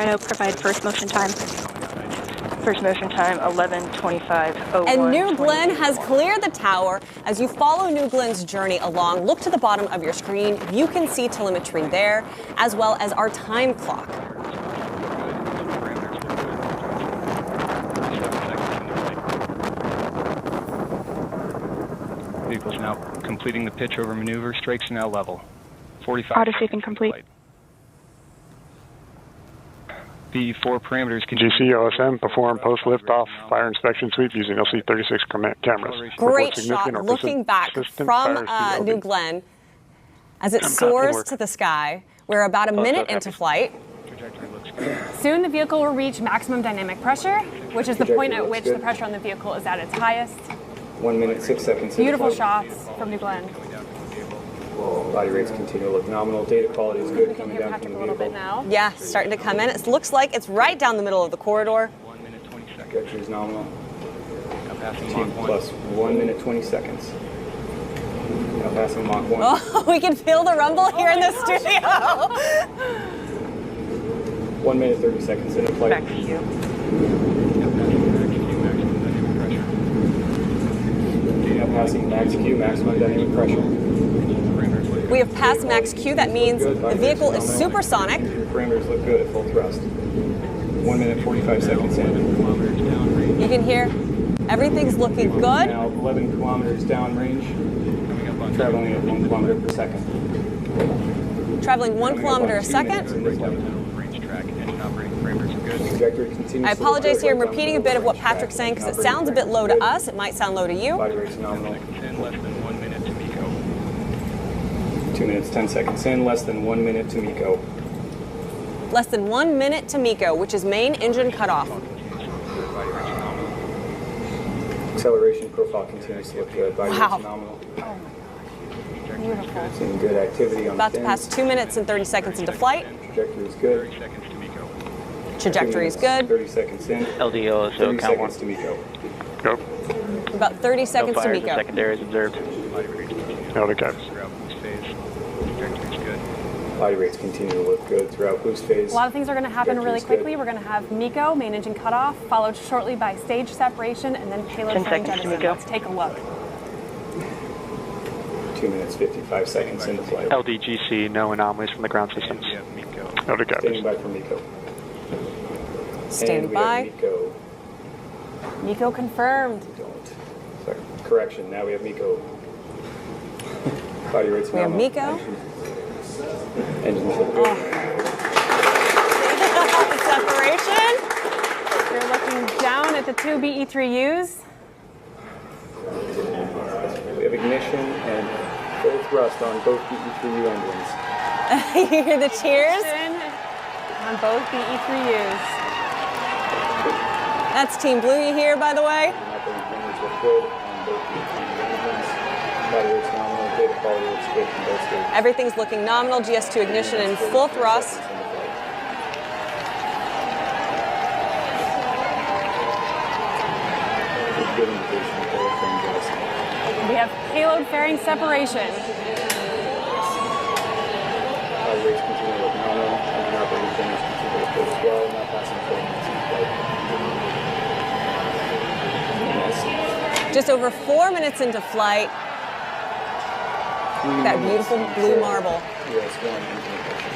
try to provide first motion time. First motion time, 11:25:01. And New Glenn has cleared the tower. As you follow New Glenn's journey along, look to the bottom of your screen. You can see telemetry there, as well as our time clock. Vehicle's now completing the pitch over maneuver. Strakes are now level. 45. Auto sweeping complete. The 4 parameters can GC OSM perform post liftoff fire inspection sweep using LC-36 cameras. Great shot looking back from New Glenn as it soars to the sky. We're about a minute into flight. Soon the vehicle will reach maximum dynamic pressure, which is the point at which the pressure on the vehicle is at its highest. 1 minute, 6 seconds. Beautiful shots from New Glenn. Body rates continue to look nominal. Data quality is good. We can hear Patrick a little bit now. Yeah, starting to come in. It looks like it's right down the middle of the corridor. 1 minute, 20 seconds. Trajectory is nominal. Now passing Team Mach 1. plus 1 minute, 20 seconds. Now passing Mach 1. Oh, we can feel the rumble here in the studio. 1 minute, 30 seconds into flight. Back to you. Now passing max Q, maximum dynamic pressure. We have passed max Q. That means the vehicle is supersonic. Parameters look good at full thrust. 1 minute, 45 seconds in. You can hear everything's looking good. Now 11 kilometers downrange, traveling at 1 kilometer per second. Traveling 1 kilometer a second. I apologize here. I'm repeating a bit of what Patrick's saying because it sounds a bit low to us. It might sound low to you. Body rate's nominal. 2 minutes, 10 seconds in, less than 1 minute to MECO. Less than 1 minute to MECO, which is main engine cutoff. Acceleration profile continues to look good. Body Wow. rate's nominal. Beautiful. Seeing good activity on About the to fins. pass 2 minutes and 30 seconds into flight. Trajectory is good. Trajectory is 2 minutes, good. 30 seconds in. LDO, so 30 count 1. seconds to MECO. Go. About 30 seconds No to fires and MECO. secondaries observed. Elder caps. Body rates continue to look good throughout boost phase. A lot of things are going to happen really Trajectory's good. quickly. We're going to have MECO, main engine cutoff, followed shortly by stage separation, and then payload 10 flying seconds to jettison. MECO. Let's take a look. 2 minutes, 55 seconds into flight. LDGC, no anomalies from the ground systems. Elder caps. Standing by for MECO. Standing and by. we have MECO. MECO confirmed. Sorry, correction, now we have MECO. Body rates We have nominal. MECO. Engines look good. Separation. You're looking down at the 2 BE3Us. We have ignition and full thrust on both BE3U engines. You hear the cheers? On both BE3Us. That's Team Blue you hear, by the way. Engines look good on both BE3U engines. Body rates nominal, data quality looks good from both stages. Everything's looking nominal. GS2 ignition in full thrust. Good indication of full frame jettison. We have payload fairing separation. Body rates continue to look nominal. Engine operating fingers continue to look good as well. Now passing 4 minutes in flight. Just over 4 minutes into flight. That beautiful blue marble. US1 engine pressure.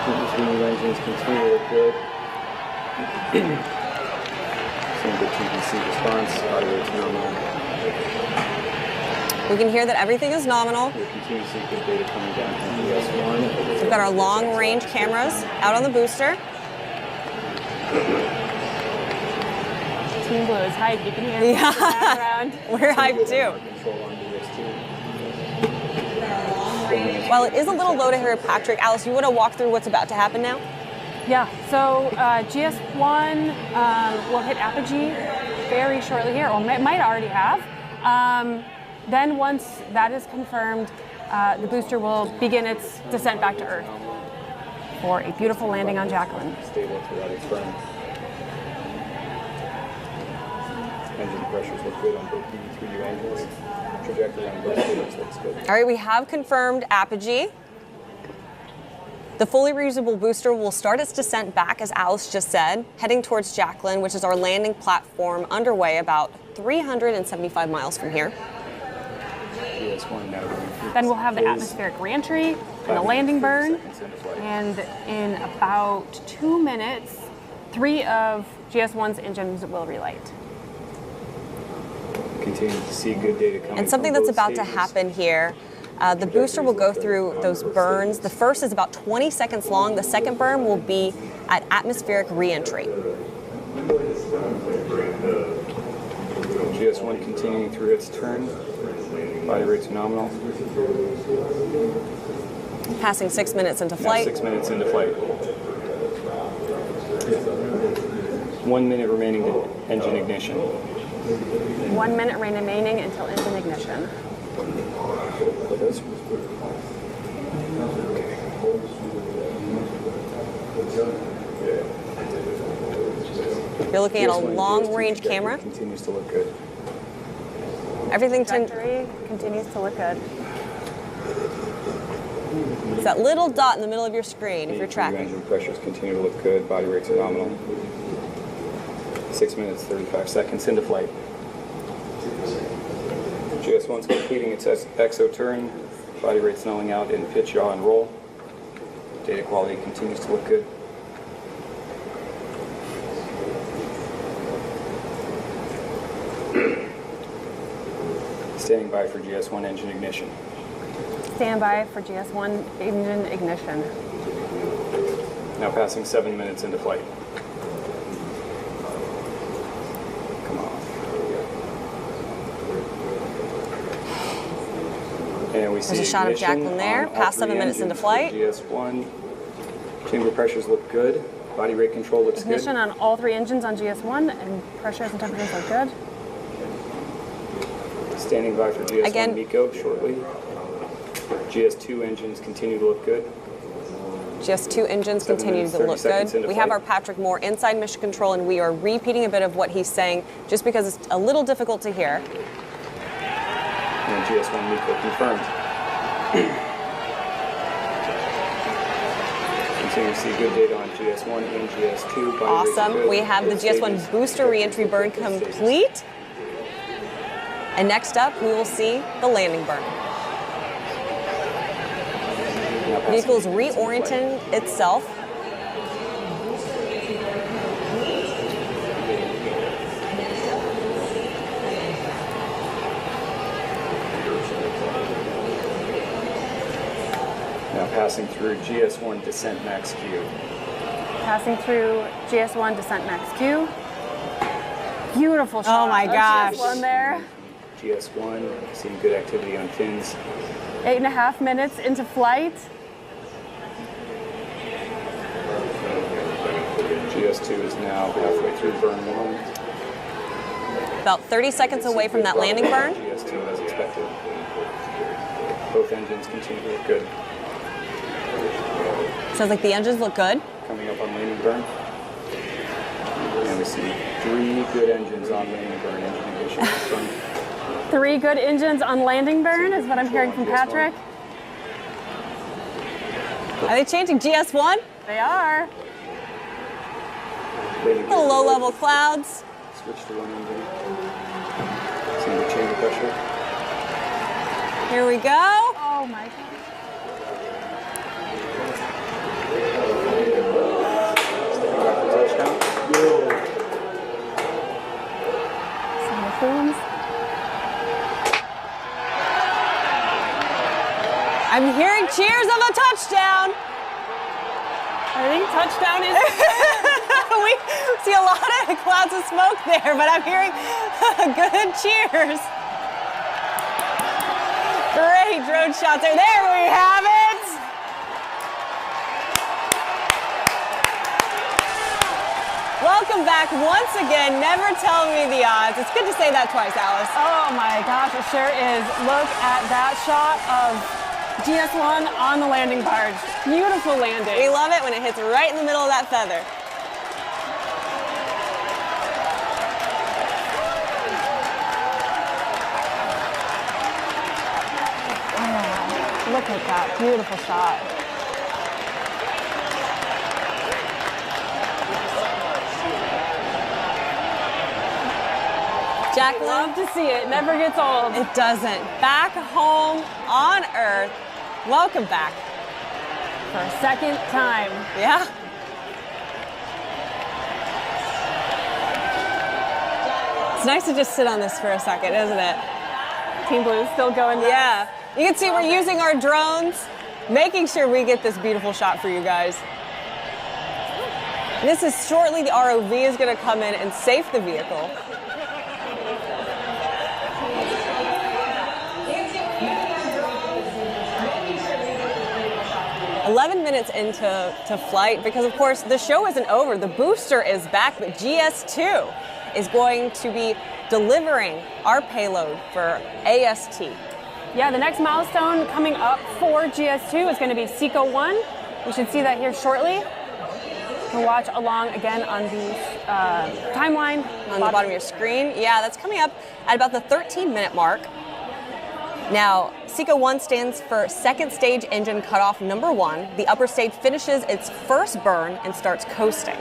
BE3 engines continue to look good. Seeing good TPC response. Body rates nominal. We can hear that everything is nominal. We continue to see good data coming down from US1. We've got our long range cameras out on the booster. Team Blue is hyped. You can hear it in the background. We're hyped too. Control on BS2. While it is a little low to hear Patrick, Alice, you want to walk through what's about to happen now? Yeah, so GS1 will hit apogee very shortly here, or might already have. Then once that is confirmed, the booster will begin its descent back to Earth for a beautiful landing on Jacqueline. Stable throughout its run. Engine pressures look good on both BE3U engines. Trajectory on both stages looks good. All right, we have confirmed apogee. The fully reusable booster will start its descent back, as Alice just said, heading towards Jacqueline, which is our landing platform underway about 375 miles from here. GS1 now going through Then we'll have the phase. atmospheric reentry and the landing burn. And in about 2 minutes, 3 of GS1's engines will relight. Continue to see good data coming. And something from that's both about to stages. happen here, the booster will go through those burns. The first is about 20 seconds long. The second burn will be at atmospheric reentry. GS1 continuing through its turn. Body rates are nominal. Passing 6 minutes into Now flight. 6 minutes into flight. 1 minute remaining to engine ignition. 1 minute remaining until engine ignition. You're looking at a GS1 long-range trajectory camera. Continues to look good. Everything Trajectory continues to look good. it's that little dot in the middle of your screen if you're tracking. Engine pressures continue to look good. Body rates are nominal. 6 minutes, 35 seconds into flight. GS1's completing its exo turn. Body rates nulling out in pitch, yaw, and roll. Data quality continues to look good. Standing by for GS1 engine ignition. Stand by for GS1 engine ignition. Now passing 7 minutes into flight. Come on. And we see There's a shot of ignition Jacqueline there, on all past 7 three minutes into engines. flight. GS1. Chamber pressures look good. Body rate control looks Ignition good. on all 3 engines on GS1, and pressures and temperatures look good. Standing by for GS1 Again- MECO shortly. GS2 engines continue to look good. Just 2 engines 7 continue minutes, to 30 look seconds good. into We have flight. our Patrick Moore inside mission control, and we are repeating a bit of what he's saying just because it's a little difficult to hear. And GS1 MECO confirmed. Continue to see good data on GS1 and GS2. Body rates are Awesome. good. We have the Both GS1 stages. booster reentry burn complete. And next up, we will see the landing burn. Now The passing vehicle is 8 minutes into flight. reorienting itself. Now passing through GS1 descent max Q. Passing through GS1 descent max Q. Beautiful shot. my of gosh. GS1 there. GS1 seeing good activity on fins. 8.5 minutes into flight. GS2 is now halfway through burn 1. About 30 seconds away from that landing burn. GS2 as expected. Both engines continue to look good. Sounds like the engines look good. Coming up on landing burn. And we see 3 good engines on landing burn. Engine ignition confirmed. 3 good engines on landing burn is what I'm hearing from Patrick. Are they changing GS1? They are. Landing Little gear low-level clouds. Switch to 1 engine. Seeing the chamber pressure. Here we go. Oh my God. Standing by for touchdown. Some of the films. I'm hearing cheers of a touchdown. I think touchdown is. We see a lot of clouds of smoke there, but I'm hearing good cheers. Great drone shots there. There we have it. Welcome back once again. Never tell me the odds. It's good to say that twice, Alice. Oh my gosh, it sure is. Look at that shot of GS1 on the landing barge. Beautiful landing. We love it when it hits right in the middle of that feather. Look at that beautiful shot. Jacqueline? Love to see it. Never gets old. It doesn't. Back home on Earth. Welcome back. For a second time. Yeah. It's nice to just sit on this for a second, isn't it? Team Blue still going nuts. Yeah. You can see we're using our drones, making sure we get this beautiful shot for you guys. This is shortly the ROV is going to come in and safe the vehicle. "11 minutes into flight because, of course, the show isn't over. The booster is back, but GS2 is going to be delivering our payload for AST. Yeah, the next milestone coming up for GS2 is going to be SECO-1. We should see that here shortly. We'll watch along again on the timeline. On the bottom of your screen. Yeah, that's coming up at about the 13-minute mark. Now, SECO-1 stands for second stage engine cutoff number 1. The upper stage finishes its first burn and starts coasting.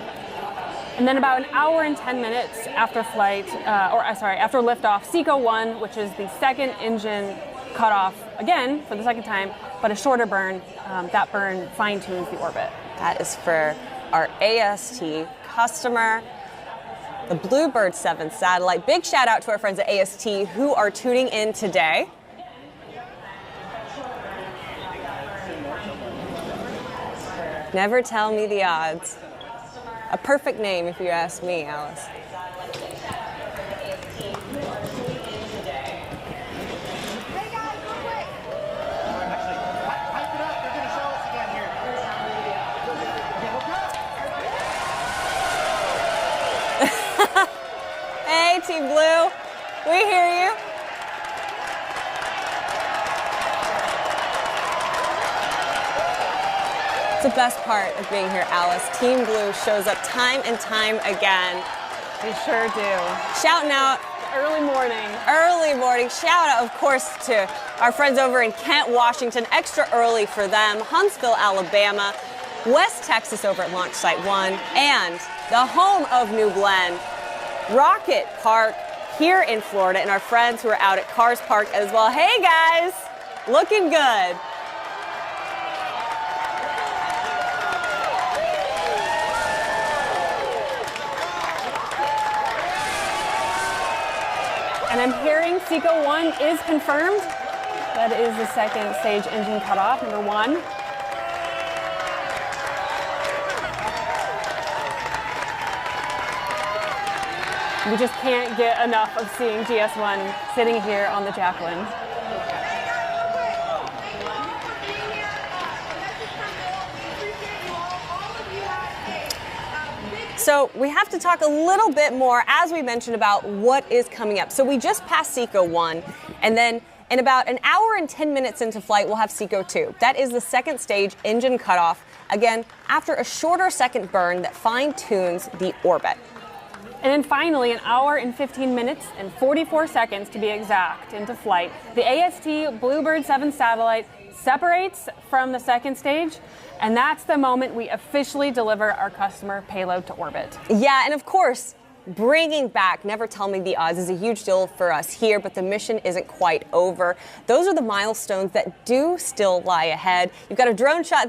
And then about an hour and 10 minutes after flight, after liftoff, SECO-1, which is the second engine cutoff, again, for the second time, but a shorter burn. That burn fine-tunes the orbit. That is for our AST customer, the BlueBird 7 satellite. Big shout out to our friends at AST who are tuning in today. Never tell me the odds. A perfect name if you ask me, Alice. Hey, Team Blue, we hear you. It's the best part of being here, Alice. Team Blue shows up time and time again. They sure do. Shouting out. Early morning. Early morning. Shout out, of course, to our friends over in Kent, Washington. Extra early for them. Huntsville, Alabama. West Texas over at Launch Site 1. And the home of New Glenn, Rocket Park here in Florida. And our friends who are out at Cars Park as well. Hey, guys. Looking good. And I'm hearing SECO-1 is confirmed. That is the second stage engine cutoff, number 1. We just can't get enough of seeing GS1 sitting here on the Jacqueline. So we have to talk a little bit more, as we mentioned, about what is coming up. So we just passed SECO-1, and then in about an hour and 10 minutes into flight, we'll have SECO-2. That is the second stage engine cutoff, again, after a shorter second burn that fine-tunes the orbit. And then finally, an hour and 15 minutes and 44 seconds to be exact into flight, the AST BlueBird 7 satellite separates from the second stage, and that's the moment we officially deliver our customer payload to orbit. Yeah, and of course, bringing back Never Tell Me the Odds is a huge deal for us here, but the mission isn't quite over. Those are the milestones that do still lie ahead. You've got a drone shot there.